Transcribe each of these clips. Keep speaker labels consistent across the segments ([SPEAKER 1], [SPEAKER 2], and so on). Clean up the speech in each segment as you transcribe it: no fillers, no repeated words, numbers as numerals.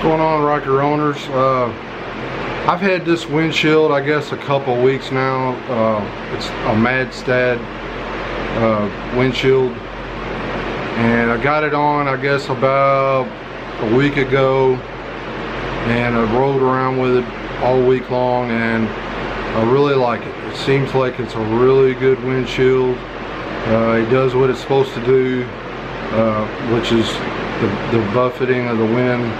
[SPEAKER 1] Going on, Ryker owners? I've had this windshield, I guess, a couple weeks now. It's a MadStad windshield, and I got it on, I guess, about a week ago, and I rode around with it all week long, and I really like it. It seems like it's a really good windshield. It does what it's supposed to do, which is the buffeting of the wind.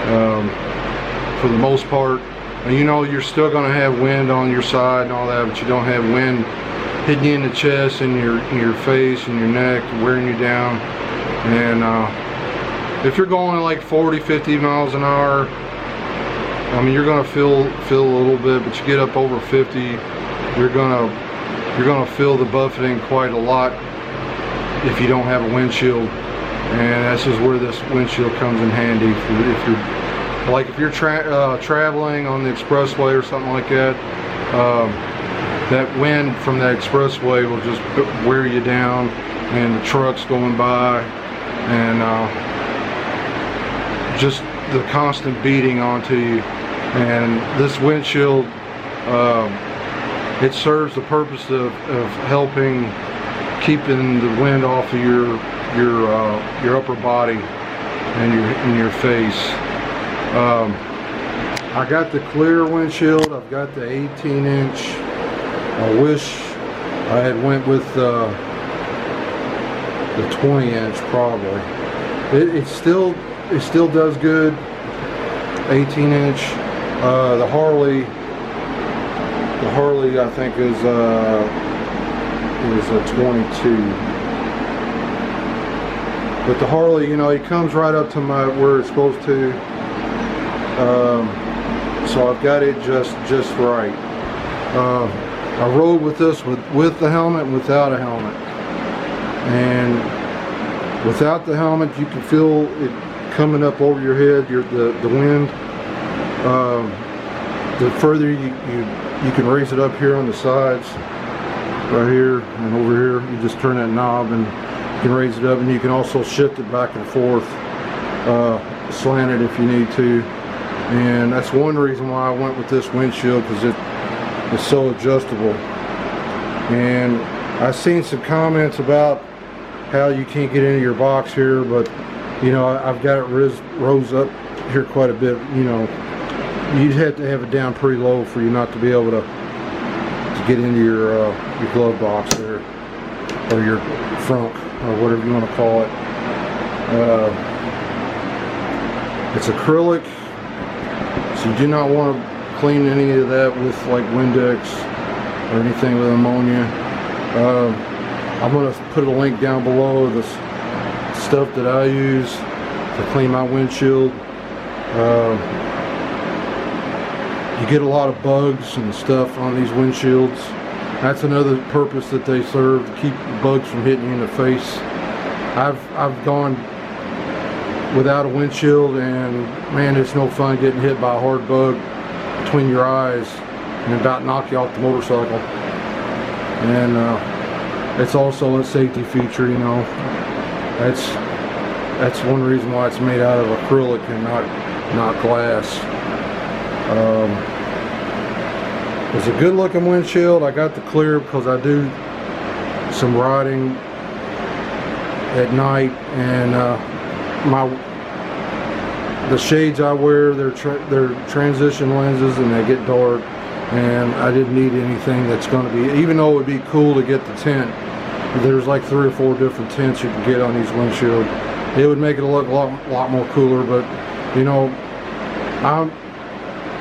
[SPEAKER 1] For the most part, and you know, you're still going to have wind on your side and all that, but you don't have wind hitting you in the chest and your face and your neck, wearing you down. And if you're going like 40-50 miles an hour, I mean, you're going to feel a little bit, but you get up over 50, you're going to feel the buffeting quite a lot if you don't have a windshield. And that's just where this windshield comes in handy. If you're traveling on the expressway or something like that, that wind from that expressway will just wear you down, and the trucks going by, and just the constant beating onto you. And this windshield, it serves the purpose of helping keeping the wind off of your upper body and your face. I got the clear windshield. I've got the 18-inch. I wish I had went with the 20-inch probably. It still does good. 18-inch. The Harley I think is a 22. But the Harley, you know, it comes right up to where it's supposed to. So I've got it just right. I rode with this with the helmet and without a helmet. And without the helmet, you can feel it coming up over your head, the wind. The further you can raise it up here on the sides, right here and over here. You just turn that knob and you can raise it up, and you can also shift it back and forth, slant it if you need to. And that's one reason why I went with this windshield, because it's so adjustable. And I've seen some comments about how you can't get into your box here, but you know, I've got it rose up here quite a bit. You know, you'd have to have it down pretty low for you not to be able to get into your glove box there, or your front, or whatever you want to call it. It's acrylic, so you do not want to clean any of that with like Windex or anything with ammonia. I'm going to put a link down below of the stuff that I use to clean my windshield. You get a lot of bugs and stuff on these windshields. That's another purpose that they serve, to keep bugs from hitting you in the face. I've gone without a windshield, and man, it's no fun getting hit by a hard bug between your eyes and about knock you off the motorcycle. And it's also a safety feature, you know. That's one reason why it's made out of acrylic and not glass. It's a good looking windshield. I got the clear because I do some riding at night, and the shades I wear, they're transition lenses, and they get dark, and I didn't need anything that's going to be, even though it would be cool to get the tint, there's like 3 or 4 different tints you can get on these windshield. It would make it look a lot more cooler, but you know,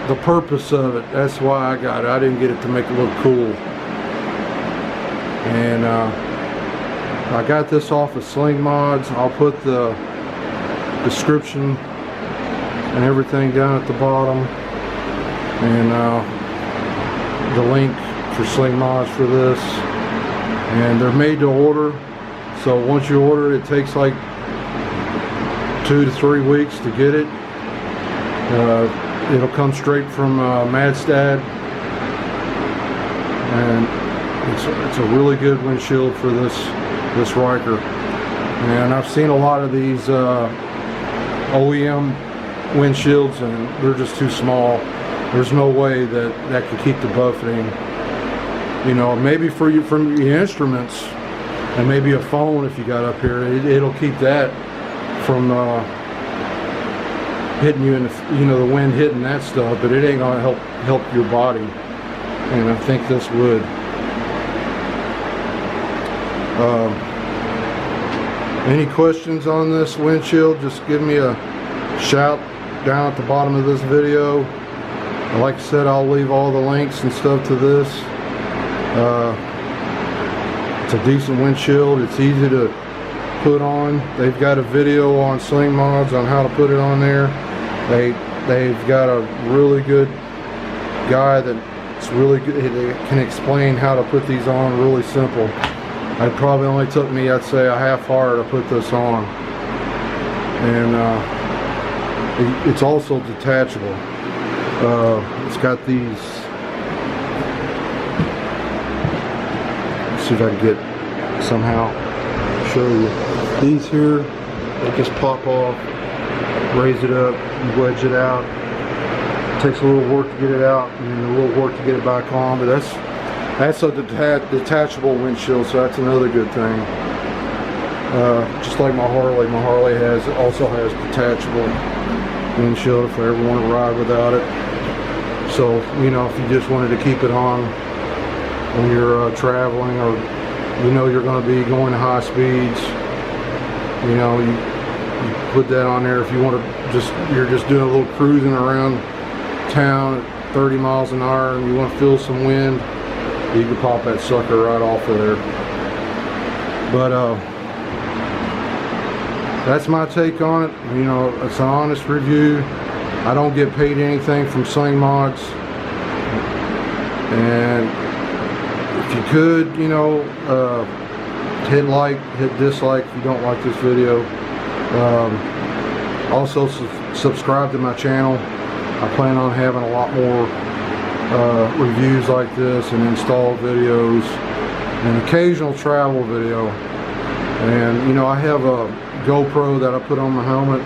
[SPEAKER 1] the purpose of it, that's why I got it. I didn't get it to make it look cool. And I got this off of Sling Mods. I'll put the description and everything down at the bottom, and the link for Sling Mods for this. And they're made to order, so once you order it, it takes like 2 to 3 weeks to get it. It'll come straight from MadStad, and it's a really good windshield for this Ryker. And I've seen a lot of these OEM windshields, and they're just too small. There's no way that that could keep the buffeting. You know, maybe for you from your instruments, and maybe a phone if you got up here, it'll keep that from hitting you in the, you know, the wind hitting that stuff, but it ain't gonna help your body. And I think this would. Any questions on this windshield, just give me a shout down at the bottom of this video. Like I said, I'll leave all the links and stuff to this. It's a decent windshield. It's easy to put on. They've got a video on Sling Mods on how to put it on there. They've got a really good guy that's really good. They can explain how to put these on really simple. It probably only took me, I'd say, a half hour to put this on. And it's also detachable. It's got these, let's see if I can get somehow show you. These here, they just pop off, raise it up, wedge it out. It takes a little work to get it out and a little work to get it back on, but that's a detachable windshield, so that's another good thing. Just like my Harley also has detachable windshield if I ever want to ride without it. So, you know, if you just wanted to keep it on when you're traveling, or you know you're going to be going to high speeds, you know, you put that on there if you want to you're just doing a little cruising around town at 30 miles an hour and you want to feel some wind, you can pop that sucker right off of there. But that's my take on it. You know, it's an honest review. I don't get paid anything from Sling Mods. And if you could, you know, hit like, hit dislike if you don't like this video. Also subscribe to my channel. I plan on having a lot more reviews like this and install videos and occasional travel video. And you know, I have a GoPro that I put on my helmet.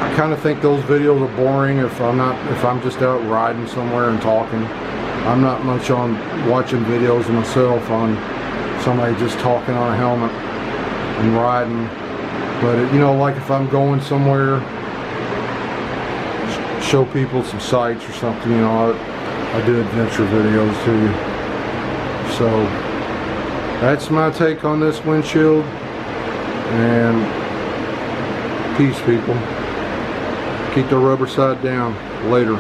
[SPEAKER 1] I kind of think those videos are boring if I'm just out riding somewhere and talking. I'm not much on watching videos of myself on somebody just talking on a helmet and riding. But you know, like if I'm going somewhere, show people some sights or something, you know, I do adventure videos too. So that's my take on this windshield, and peace, people. Keep the rubber side down. Later.